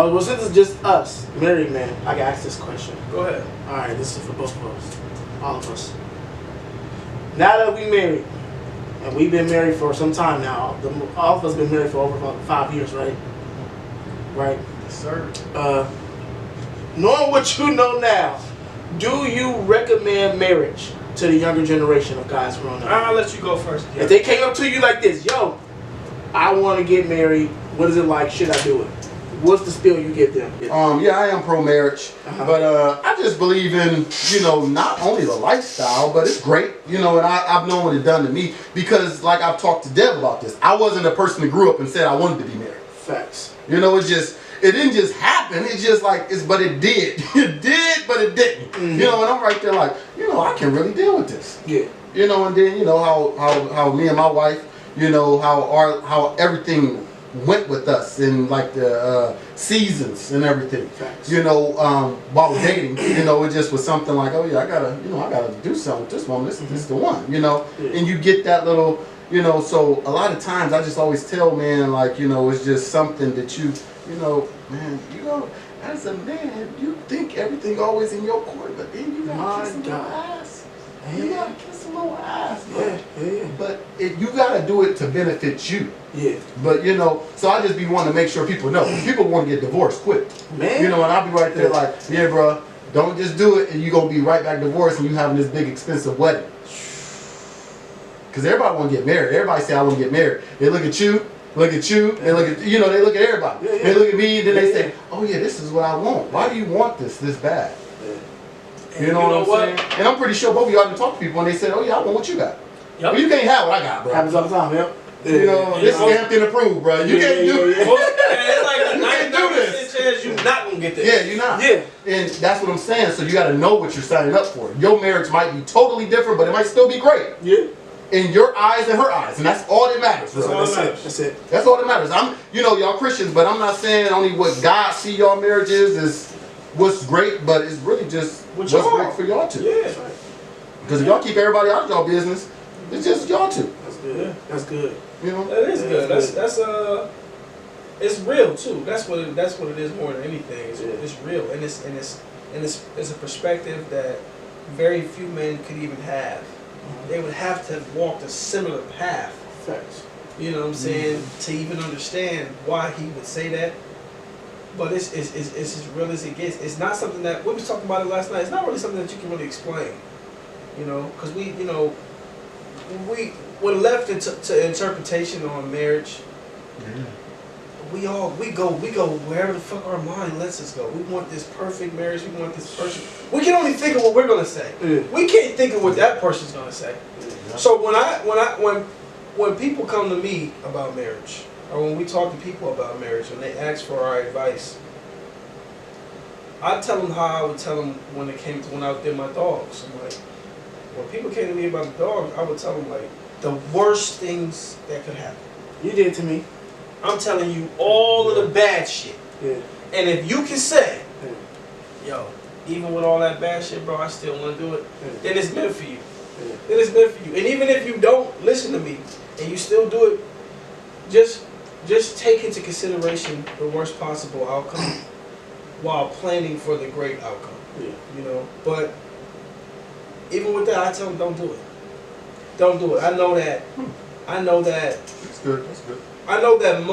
Well, since it's just us, married men, I can ask this question. Go ahead. All right, this is for both of us, all of us. Now that we married, and we've been married for some time now, all of us been married for over about 5 years, right? Right. Yes, sir. Knowing what you know now, do you recommend marriage to the younger generation of guys growing up? I'll let you go first. If they came up to you like this, yo, I want to get married. What is it like? Should I do it? What's the spiel you give them? Yeah, I am pro-marriage, but I just believe in, not only the lifestyle, but it's great, and I've known what it's done to me because, like I've talked to Dev about this, I wasn't a person that grew up and said I wanted to be married. Facts. It didn't just happen. It's just like but it did. It did, but it didn't. Mm-hmm. And I'm right there like, I can really deal with this. Yeah. And then how me and my wife, how everything went with us in like the seasons and everything. Facts. While we're dating, it just was something like, oh yeah, I gotta do something with this woman. This is the one, Yeah. And you get that little, so a lot of times I just always tell men like, it's just something that man, as a man, you think everything always in your court, but then you gotta kiss a little ass. You gotta kiss a little ass. Yeah. But you gotta do it to benefit you. Yeah. But so I just be wanting to make sure people know. People want to get divorced quick. Man. And I'll be right there like, yeah, bro, don't just do it and you gonna be right back divorced and you having this big expensive wedding. Cause everybody want to get married. Everybody say I want to get married. They look at you, they look at they look at everybody. Yeah. They look at me, then they say, oh yeah, this is what I want. Why do you want this bad? Yeah. You know what I'm saying? And I'm pretty sure both of y'all have talked to people and they said, oh yeah, I want what you got. Yep. Well, you can't have what I got, bro. Happens all the time, yep. This is Hampton approved, bro. You can't do it. It's like You can't do this. chance you're not gonna get this. Yeah, you're not. Yeah. And that's what I'm saying. So you got to know what you're signing up for. Your marriage might be totally different, but it might still be great. Yeah. In your eyes and her eyes, and that's all that matters. That's all that matters. That's it. That's all that matters. Y'all Christians, but I'm not saying only what God see y'all marriages is what's great, but it's really just what's great for y'all two. Yeah. Because if y'all keep everybody out of y'all business, it's just y'all two. That's good. Yeah. That's good. That is good. That's it's real too. That's what it is more than anything. It's real, and it's a perspective that very few men could even have. They would have to have walked a similar path. Facts. You know what I'm saying? To even understand why he would say that. But it's as real as it gets. It's not something that we was talking about it last night. It's not really something that you can really explain. Because when left to interpretation on marriage, we go wherever the fuck our mind lets us go. We want this perfect marriage. We want this person. We can only think of what we're gonna say. Yeah. We can't think of what that person's gonna say. Yeah. So when people come to me about marriage, or when we talk to people about marriage, and they ask for our advice, I tell them how I would tell them when I did my dogs. I'm like, when people came to me about the dogs, I would tell them like the worst things that could happen. You did to me. I'm telling you all of the bad shit. Yeah. And if you can say, yo, even with all that bad shit, bro, I still want to do it, then it's meant for you. Yeah. Then it's meant for you. And even if you don't listen to me and you still do it, just take into consideration the worst possible outcome while planning for the great outcome. Yeah. But even with that, I tell them don't do it. Don't do it. I know that. That's good. I know that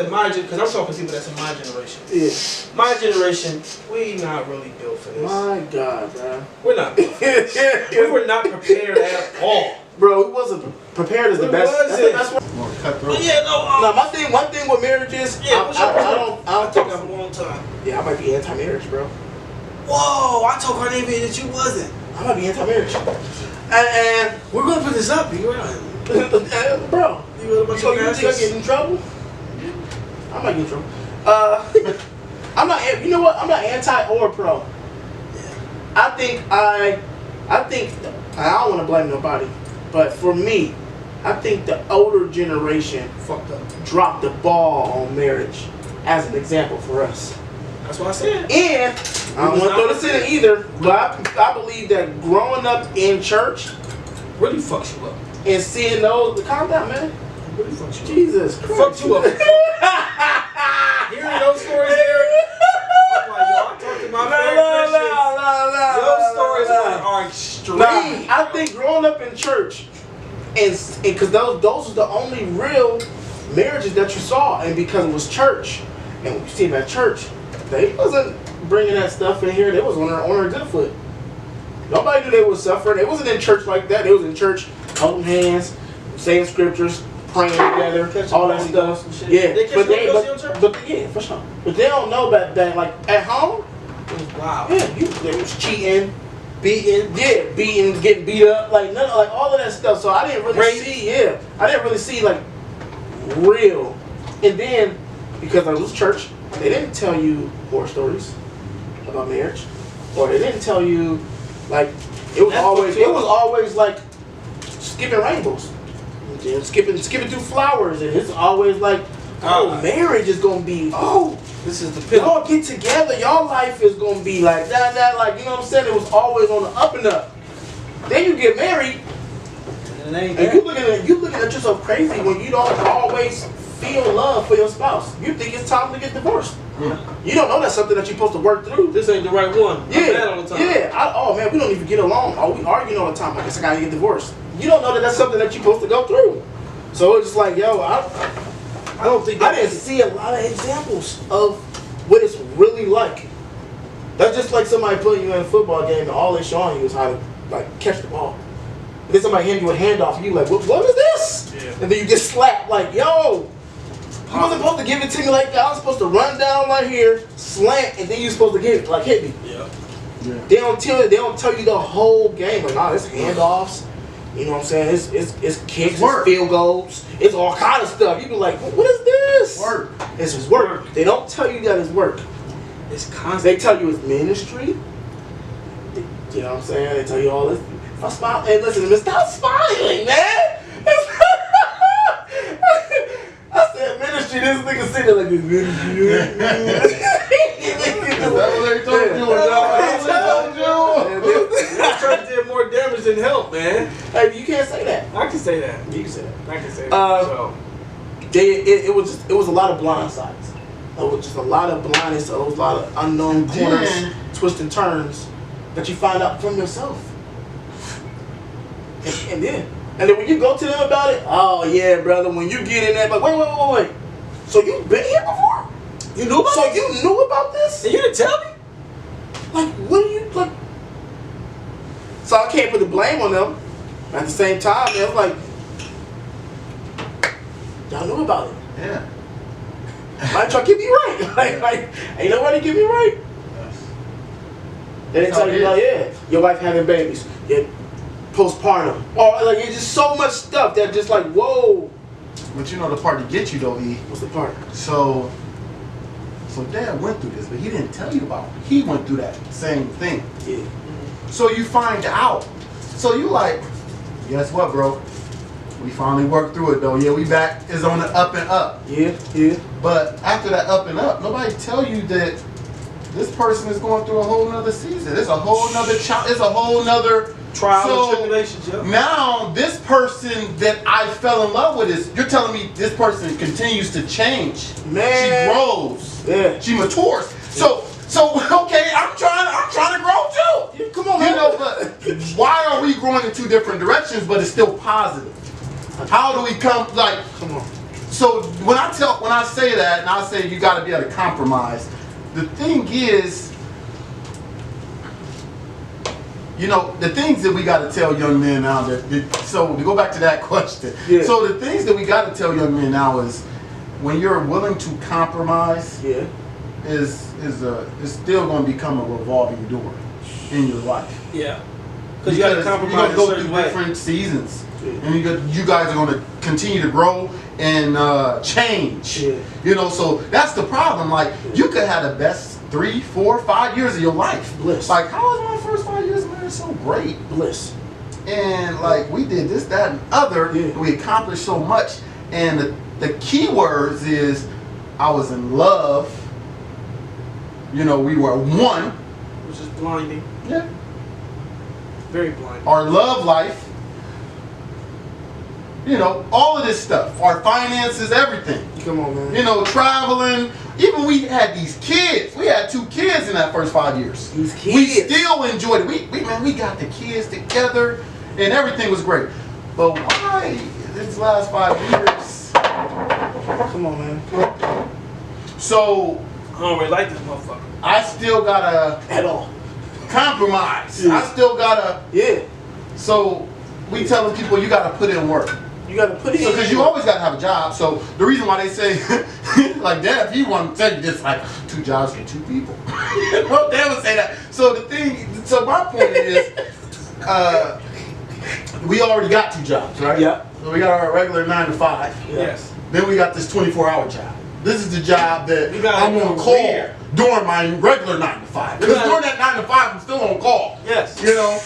my generation, because I'm talking to people that's in my generation. Yeah. My generation, we not really built for this. My God, man. We're not built for this. We were not prepared at all. Bro, it wasn't prepared as the best. That's what. But yeah, no. One thing with marriage is, I don't took a long time. Yeah, I might be anti-marriage, bro. Whoa, I told Carnavia that you wasn't. I might be anti-marriage. And we're gonna put this up, you right? Bro, You think I get in trouble? I might get in trouble. I'm not. You know what? I'm not anti or pro. I think I don't want to blame nobody, but for me, I think the older generation fucked up, dropped the ball on marriage as an example for us. That's what I said. And I don't want to throw this in either, but I believe that growing up in church really fucks you up. And seeing those, calm down, man. Really fucks you up. Jesus Christ. Fucked you up. Hearing those stories there in church, and because those are the only real marriages that you saw, and because it was church, and when you see them at church, they wasn't bringing that stuff in here. They was on their good foot. Nobody knew they was suffering. They wasn't in church like that. They was in church holding hands, saying scriptures, praying together, all that stuff. Yeah, They catch Holy Ghost in church? but yeah, for sure. But they don't know about that. Like at home, Wow. yeah, they was cheating, beating, getting beat up, like none, like all of that stuff. So I didn't really see like real. And then because I was church, they didn't tell you horror stories about marriage, or they didn't tell you like it was always like skipping rainbows, and skipping through flowers, and it's always like marriage is gonna be This is the pillar. y'all get together, y'all life is gonna be like that, like you know what I'm saying. It was always on the up and up. Then you get married, And it ain't and that. you looking at yourself crazy when you don't always feel love for your spouse. You think it's time to get divorced. You don't know that's something that you're supposed to work through. This ain't the right one. I'm mad all the time. Oh man, we don't even get along. Oh, we arguing all the time. I guess I gotta get divorced. You don't know that that's something that you're supposed to go through. So it's just like, yo, I don't think I didn't see a lot of examples of what it's really like. That's just like somebody putting you in a football game and all they're showing you is how to like catch the ball. And then somebody hand you a handoff and you like, what is this? Yeah. And then you get slapped like, yo, you wasn't supposed to give it to me like that. I was supposed to run down right here, slant, and then you're supposed to get it, like hit me. Yeah. They don't tell you the whole game. Like, nah, it's handoffs. You know what I'm saying? It's kicks, it's field goals, it's all kind of stuff. You be like, what is this? Work. It's work. They don't tell you that it's work. It's constant. They tell you it's ministry. You know what I'm saying? They tell you all this. If I smile, hey, listen, stop smiling, man. I said ministry. This nigga sitting there like this ministry. Is that what they told you? Is that what they told you? This church did more damage than help, man. Hey, you can't say that. I can say that. You can say that. I can say that. So. It was a lot of blind sides. It was just a lot of blindness. It was a lot of unknown corners, twists and turns that you find out from yourself. And then when you go to them about it, oh yeah, brother, when you get in there, like wait. So you've been here before? You knew about this? You knew about this? And you didn't tell me? Like, what do you like? So I can't put the blame on them. At the same time, it's like y'all knew about it. Yeah. Like, try to get me right. like, ain't nobody get me right. They didn't tell you, like, yeah, your wife having babies, yeah, postpartum, or like it's just so much stuff that just like, whoa. But you know the part to get you though, E. What's the part? So Dad went through this, but he didn't tell you about it. He went through that same thing. Yeah. So you find out. So you like, guess what, bro? We finally worked through it though. Yeah, we back is on the up and up. Yeah. But after that up and up, nobody tell you that this person is going through a whole nother season. It's a whole nother child. It's a whole nother Trial and tribulations, yeah. Now this person that I fell in love with is, you're telling me this person continues to change. Man. She grows. Yeah. She matures. So okay, I'm trying to grow too. Yeah, come on, You man. know, but why are we growing in two different directions, but it's still positive? How do we come Come on. So when I say that, and I say you got to be able to compromise, the thing is, you know, the things that we got to tell young men now so to go back to that question. Yeah. So the things that we got to tell young men now is when you're willing to compromise, Yeah. is still going to become a revolving door in your life. Yeah. Because you got to compromise You're in a going to go certain through way. different seasons. Yeah. And you guys are going to continue to grow and change. Yeah. You know, so that's the problem. Like, you could have the best 3, 4, 5 years of your life. Bliss. Like, how was my first 5 years of marriage so great? Bliss. And like, we did this, that, and other. Yeah. We accomplished so much. And the key words is, I was in love. You know, we were one. Which is blinding. Yeah. Very blinding. Our love life. You know, all of this stuff. Our finances, everything. Come on, man. You know, traveling. Even we had these kids. We had 2 kids in that first 5 years. These We kids. still enjoyed it. We got the kids together, and everything was great. But why these last 5 years? Come on, man. So I don't really like this motherfucker. I still gotta At all. compromise. Yeah. I still gotta. Yeah. So we telling people you gotta put in work. You gotta put it So in. because you always gotta have a job. So the reason why they say like Dad, if you want to tell you this, like 2 jobs for 2 people. Well, Dad would say that. So the thing. So my point is, we already got 2 jobs, right? Yeah. So we got our regular 9 to 5. Yes. Then we got this 24-hour job. This is the job that You got I'm a on call career. during my regular 9 to 5. You Because got- during that 9 to 5, I'm still on call. Yes. You know?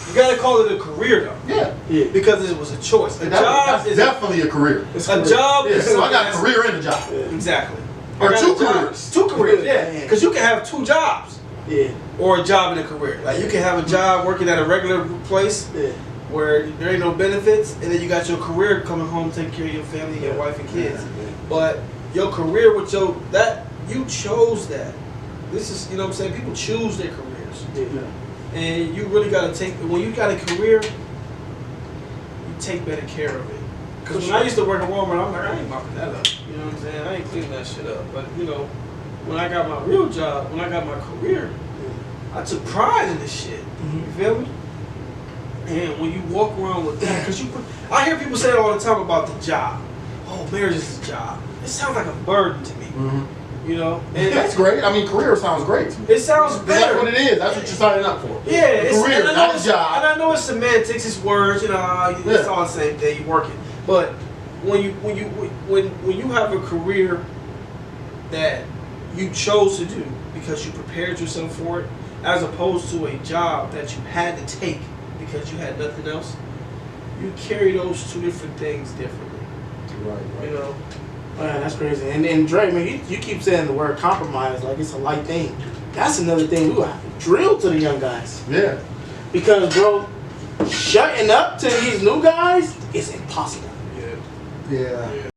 You gotta call it a career though, Yeah. Yeah. because it was a choice. A That's job is definitely a career. a job. Yeah, is so I got a something career and a job. Yeah. Exactly. Or I got 2 a job. careers. 2 careers, yeah. Man. Because you can have 2 jobs Yeah. or a job and a career. Like you can have a job working at a regular place Yeah. where there ain't no benefits, and then you got your career coming home taking care of your family, your wife and kids. But your career with you chose that. This is, you know what I'm saying? People choose their careers. Yeah. And you really got to take, when you got a career, you take better care of it. Because when I used to work at Walmart, I'm like, I ain't mopping that up. You know what I'm saying? I ain't cleaning that shit up. But, you know, when I got my real job, when I got my career, I took pride in this shit. You feel me? And when you walk around with that, because I hear people say it all the time about the job. Oh, marriage is a job. It sounds like a burden to me. You know? And That's great. I mean, career sounds great. it sounds That's better. what it is. That's what you're signing up for. Yeah, it's career, and I know not a it's- job. And I know it's semantics, it's words, you know, it's Yeah. all the same thing. You're working, but when you have a career that you chose to do because you prepared yourself for it, as opposed to a job that you had to take because you had nothing else, you carry those 2 different things differently. Right, You know, Man, that's crazy. And Dre, man, you keep saying the word compromise like it's a light thing. That's another thing we will have to drill to the young guys. Yeah. Because, bro, shutting up to these new guys is impossible. yeah. Yeah.